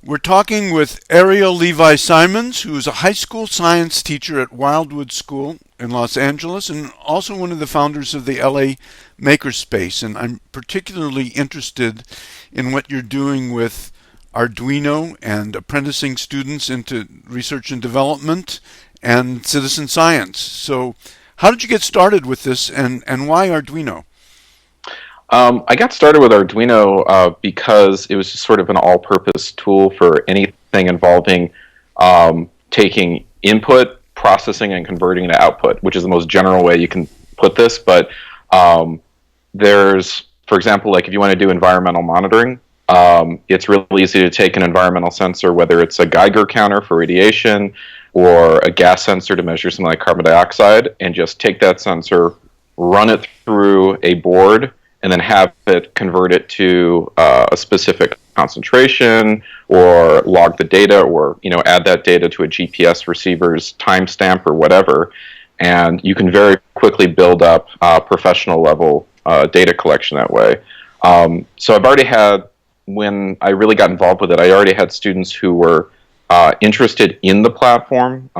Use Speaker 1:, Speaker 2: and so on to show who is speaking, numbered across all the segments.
Speaker 1: We're talking with Ariel Levi Simons, who is a high school science teacher at Wildwood School in Los Angeles and also one of the founders of the LA Makerspace. And I'm particularly interested in what you're doing with Arduino and apprenticing students into research and development and citizen science. So, how did you get started with this and why Arduino?
Speaker 2: I got started with Arduino because it was just sort of an all-purpose tool for anything involving taking input, processing, and converting to output, which is the most general way you can put this. But there's, for example, like if you want to do environmental monitoring, it's really easy to take an environmental sensor, whether it's a Geiger counter for radiation or a gas sensor to measure something like carbon dioxide, and just take that sensor, run it through a board, and then have it convert it to a specific concentration, or log the data, or add that data to a GPS receiver's timestamp or whatever, and you can very quickly build up professional level data collection that way. So I've already had, when I really got involved with it, I already had students who were interested in the platform,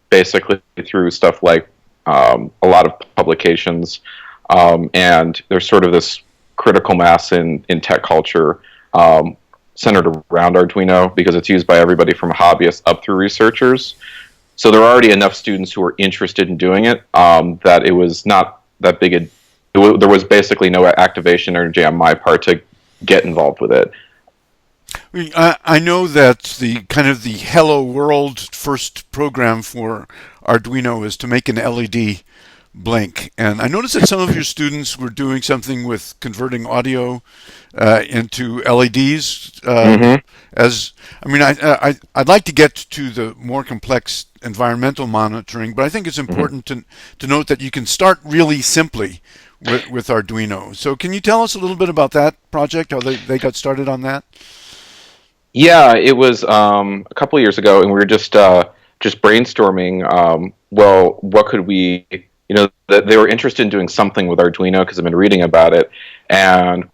Speaker 2: basically through stuff like a lot of publications. And there's sort of this critical mass in tech culture centered around Arduino because it's used by everybody from hobbyists up through researchers. So there are already enough students who are interested in doing it that it was not that big a... There was basically no activation energy on my part to get involved with it.
Speaker 1: I know that the kind of the Hello World first program for Arduino is to make an LED blink. And I noticed that some of your students were doing something with converting audio into LEDs. I'd like to get to the more complex environmental monitoring, but I think it's important to note that you can start really simply with Arduino. So can you tell us a little bit about that project, how they got started on that?
Speaker 2: Yeah, it was a couple of years ago, and we were just brainstorming. Well, what could we... they were interested in doing something with Arduino because I've been reading about it, and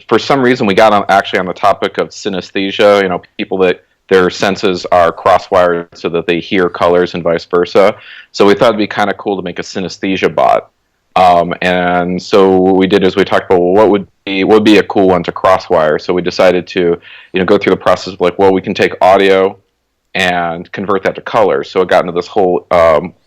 Speaker 2: for some reason we got actually on the topic of synesthesia. People that their senses are crosswired so that they hear colors and vice versa. So we thought it'd be kind of cool to make a synesthesia bot. And so what we did is we talked about, well, what would be a cool one to crosswire. So we decided to go through the process of like, well, we can take audio and convert that to color. So it got into this whole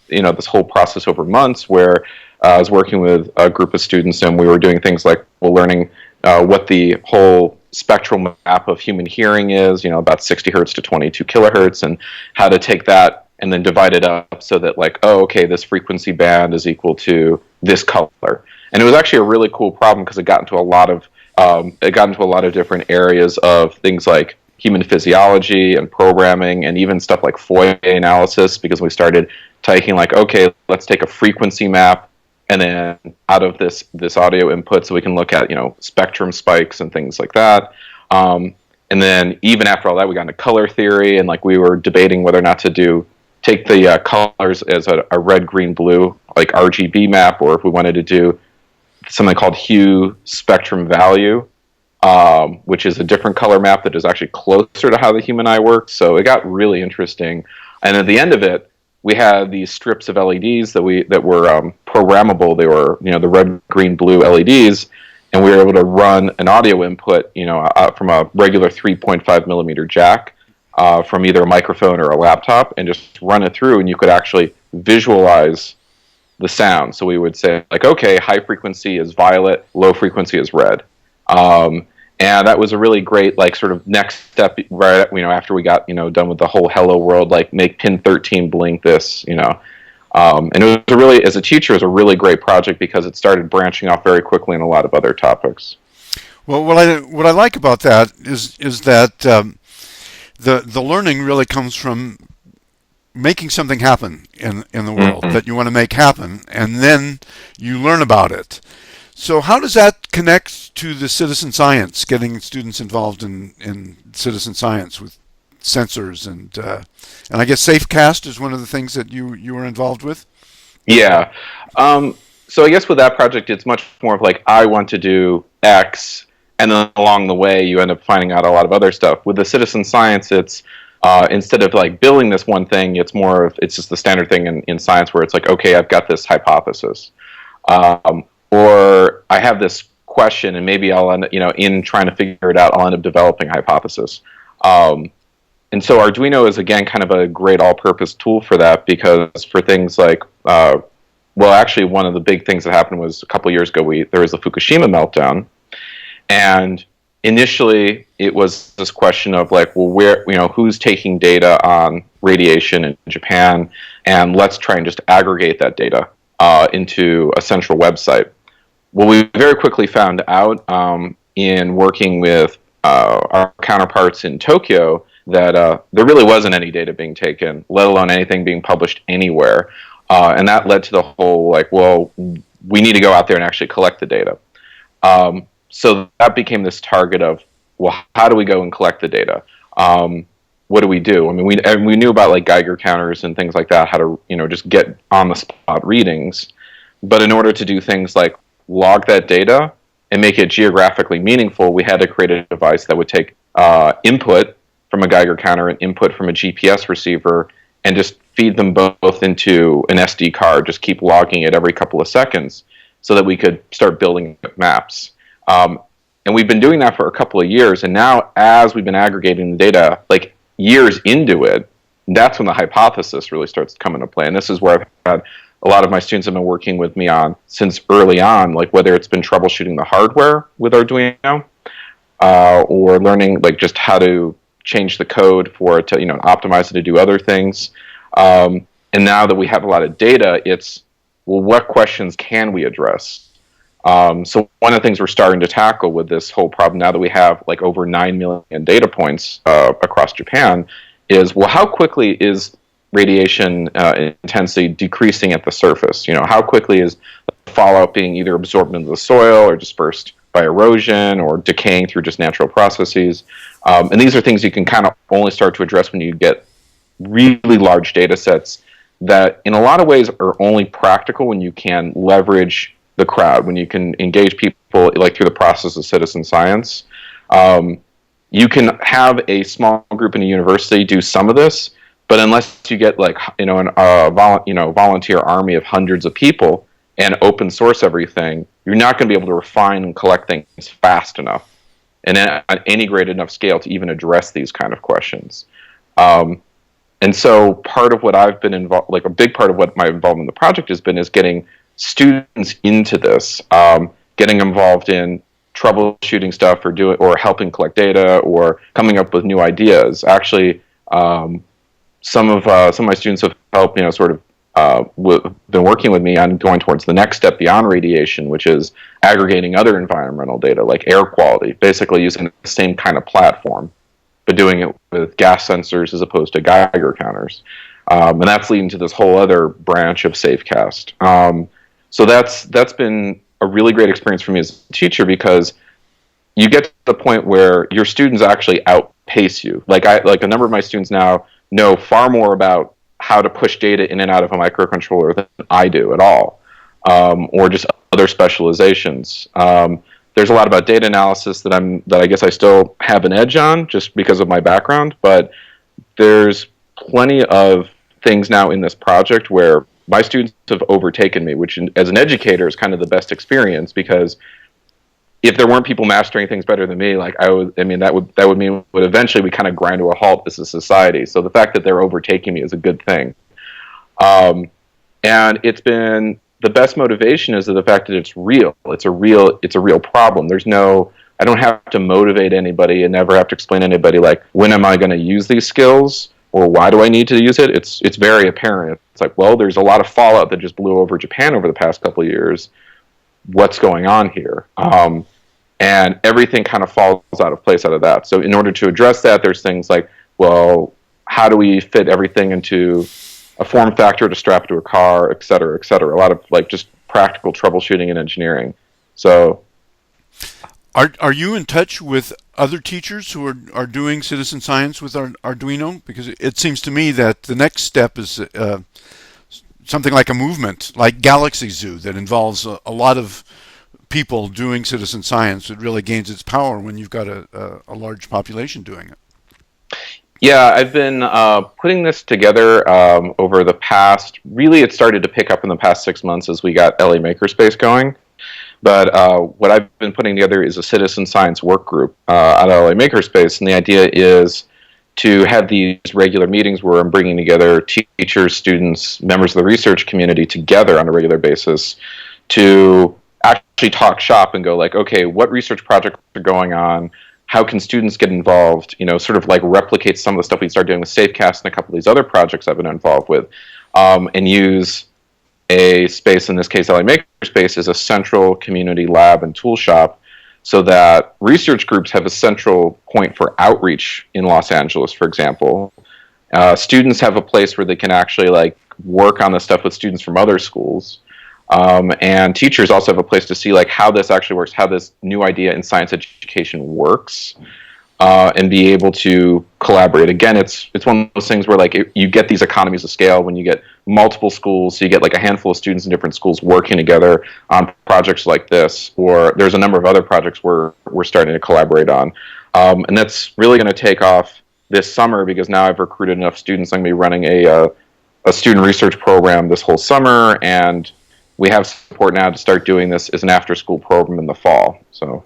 Speaker 2: this whole process over months where I was working with a group of students, and we were doing things like, learning what the whole spectral map of human hearing is, about 60 hertz to 22 kilohertz, and how to take that and then divide it up so that like, oh, okay, this frequency band is equal to this color. And it was actually a really cool problem because it got into a lot of different areas of things like human physiology and programming, and even stuff like Fourier analysis, because we started taking like, okay, let's take a frequency map, and then out of this audio input, so we can look at spectrum spikes and things like that. And then even after all that, we got into color theory, and like we were debating whether or not to take the colors as a red, green, blue, like RGB map, or if we wanted to do something called hue spectrum value, which is a different color map that is actually closer to how the human eye works. So it got really interesting. And at the end of it, we had these strips of LEDs that were programmable. They were the red, green, blue LEDs, and we were able to run an audio input from a regular 3.5 millimeter jack from either a microphone or a laptop, and just run it through, and you could actually visualize the sound. So we would say like, okay, high frequency is violet, low frequency is red. And that was a really great like sort of next step, right? After we got done with the whole Hello World, like make pin 13 blink this, and it was really, as a teacher, it was a really great project because it started branching off very quickly in a lot of other topics.
Speaker 1: Well, what I like about that is that the learning really comes from making something happen in the world that you want to make happen, and then you learn about it. So how does that connect to the citizen science, getting students involved in citizen science with sensors and I guess SafeCast is one of the things that you were involved with?
Speaker 2: Yeah. So I guess with that project, it's much more of like, I want to do X, and then along the way you end up finding out a lot of other stuff. With the citizen science, it's instead of like building this one thing, it's just the standard thing in science where it's like, okay, I've got this hypothesis, or I have this question, and maybe I'll end up, in trying to figure it out, I'll end up developing a hypothesis. And so Arduino is, again, kind of a great all-purpose tool for that, because for things like, well, actually, one of the big things that happened was a couple of years ago, there was the Fukushima meltdown, and initially it was this question of like, well, who's taking data on radiation in Japan, and let's try and just aggregate that data into a central website. Well, we very quickly found out in working with our counterparts in Tokyo that there really wasn't any data being taken, let alone anything being published anywhere. And that led to the whole, like, well, we need to go out there and actually collect the data. So that became this target of, well, how do we go and collect the data? What do we do? I mean, we knew about like Geiger counters and things like that, how to just get on the spot readings. But in order to do things like log that data and make it geographically meaningful, we had to create a device that would take input from a Geiger counter and input from a GPS receiver and just feed them both into an SD card, just keep logging it every couple of seconds so that we could start building maps. And we've been doing that for a couple of years, and now as we've been aggregating the data, like years into it, that's when the hypothesis really starts to come into play. And this is where I've had a lot of my students have been working with me on since early on, like whether it's been troubleshooting the hardware with Arduino, or learning like just how to change the code for it to, optimize it to do other things. And now that we have a lot of data, it's, well, what questions can we address? So one of the things we're starting to tackle with this whole problem, now that we have like over 9 million data points across Japan, is, well, how quickly is radiation intensity decreasing at the surface? How quickly is the fallout being either absorbed into the soil or dispersed by erosion or decaying through just natural processes? And these are things you can kind of only start to address when you get really large data sets that in a lot of ways are only practical when you can leverage the crowd, when you can engage people like through the process of citizen science. You can have a small group in a university do some of this, but unless you get like volunteer army of hundreds of people and open source everything, you're not going to be able to refine and collect things fast enough and at any great enough scale to even address these kind of questions. And so part of what I've been involved, like a big part of what my involvement in the project has been, is getting students into this, getting involved in troubleshooting stuff or helping collect data or coming up with new ideas. Actually, some of my students have helped, been working with me on going towards the next step beyond radiation, which is aggregating other environmental data like air quality, basically using the same kind of platform, but doing it with gas sensors as opposed to Geiger counters. And that's leading to this whole other branch of Safecast. So that's been a really great experience for me as a teacher, because you get to the point where your students actually outpace you. Like a number of my students now know far more about how to push data in and out of a microcontroller than I do at all, or just other specializations. There's a lot about data analysis that I guess I still have an edge on just because of my background, but there's plenty of things now in this project where my students have overtaken me, which as an educator is kind of the best experience, because if there weren't people mastering things better than me, that would mean would eventually we kind of grind to a halt as a society. So the fact that they're overtaking me is a good thing. And it's been, the best motivation is the fact that it's real. It's a real problem. I don't have to motivate anybody and never have to explain to anybody like, when am I going to use these skills or why do I need to use it? It's very apparent. It's like, well, there's a lot of fallout that just blew over Japan over the past couple of years. What's going on here? And everything kind of falls out of place out of that. So in order to address that, there's things like, well, how do we fit everything into a form factor to strap to a car, et cetera, et cetera. A lot of like just practical troubleshooting and engineering. So,
Speaker 1: are you in touch with other teachers who are doing citizen science with Arduino? Because it seems to me that the next step is something like a movement, like Galaxy Zoo, that involves a lot of people doing citizen science. It really gains its power when you've got a large population doing it.
Speaker 2: Yeah, I've been putting this together over the past. Really, it started to pick up in the past 6 months as we got LA Makerspace going. But what I've been putting together is a citizen science work group at LA Makerspace, and the idea is to have these regular meetings where I'm bringing together teachers, students, members of the research community together on a regular basis to actually talk shop and go like, okay, what research projects are going on? How can students get involved? You know, sort of like replicate some of the stuff we started doing with SafeCast and a couple of these other projects I've been involved with, and use a space, in this case LA Makerspace, is a central community lab and tool shop so that research groups have a central point for outreach in Los Angeles, for example. Students have a place where they can actually like work on the stuff with students from other schools. And teachers also have a place to see like how this actually works, how this new idea in science education works, and be able to collaborate. Again, it's one of those things where like you get these economies of scale when you get multiple schools. So you get like a handful of students in different schools working together on projects like this, or there's a number of other projects we're starting to collaborate on. And that's really going to take off this summer because now I've recruited enough students. I'm going to be running a student research program this whole summer, and we have support now to start doing this as an after-school program in the fall. So,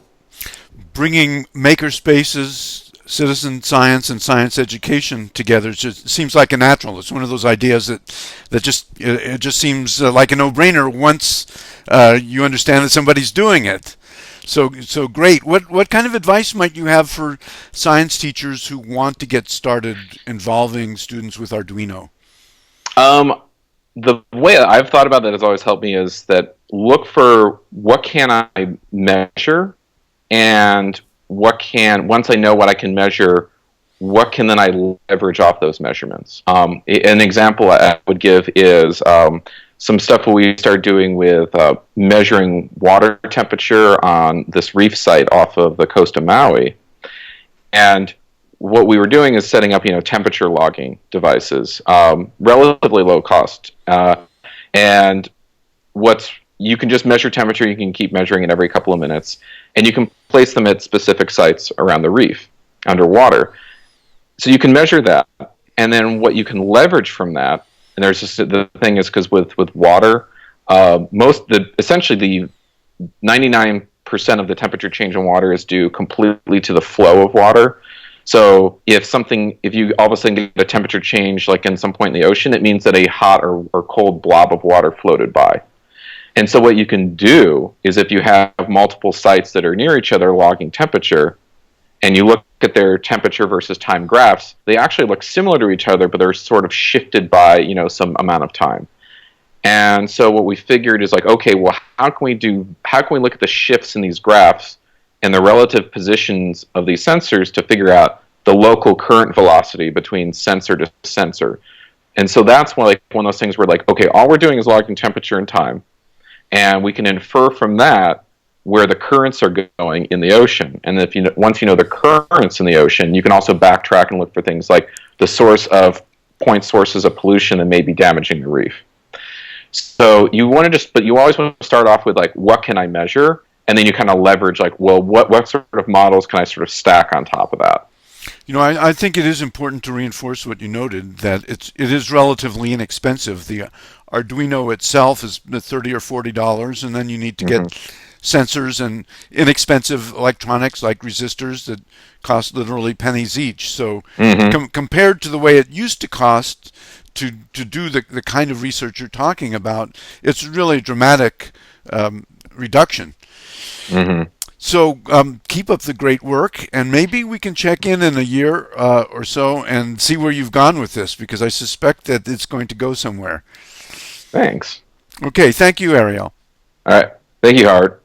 Speaker 1: bringing maker spaces, citizen science, and science education together just seems like a natural. It's one of those ideas that just seems like a no-brainer once you understand that somebody's doing it. So great. What kind of advice might you have for science teachers who want to get started involving students with Arduino?
Speaker 2: The way I've thought about that has always helped me is that look for what can I measure, and once I know what I can measure, what can then I leverage off those measurements. An example I would give is some stuff we started doing with measuring water temperature on this reef site off of the coast of Maui. And what we were doing is setting up, temperature logging devices, relatively low cost. And you can just measure temperature, you can keep measuring it every couple of minutes, and you can place them at specific sites around the reef, underwater. So you can measure that, and then what you can leverage from that, and there's just, the thing is, because with water, essentially the 99% of the temperature change in water is due completely to the flow of water. So if you all of a sudden get a temperature change, like in some point in the ocean, it means that a hot or cold blob of water floated by. And so what you can do is if you have multiple sites that are near each other logging temperature, and you look at their temperature versus time graphs, they actually look similar to each other, but they're sort of shifted by, some amount of time. And so what we figured is like, okay, well, how can we look at the shifts in these graphs and the relative positions of these sensors to figure out the local current velocity between sensor to sensor. And so that's one of those things where like, okay, all we're doing is logging temperature and time, and we can infer from that where the currents are going in the ocean. And once you know the currents in the ocean, you can also backtrack and look for things like the point sources of pollution that may be damaging the reef. So you always want to start off with like, what can I measure? And then you kind of leverage like, well, what sort of models can I sort of stack on top of that?
Speaker 1: I think it is important to reinforce what you noted, that it is relatively inexpensive. The Arduino itself is $30 or $40, and then you need to get sensors and inexpensive electronics like resistors that cost literally pennies each. So compared to the way it used to cost to do the kind of research you're talking about, it's really a dramatic reduction. So keep up the great work, and maybe we can check in a year or so and see where you've gone with this, because I suspect that it's going to go somewhere.
Speaker 2: Thanks.
Speaker 1: Okay, thank you, Ariel.
Speaker 2: All right. Thank you, Howard.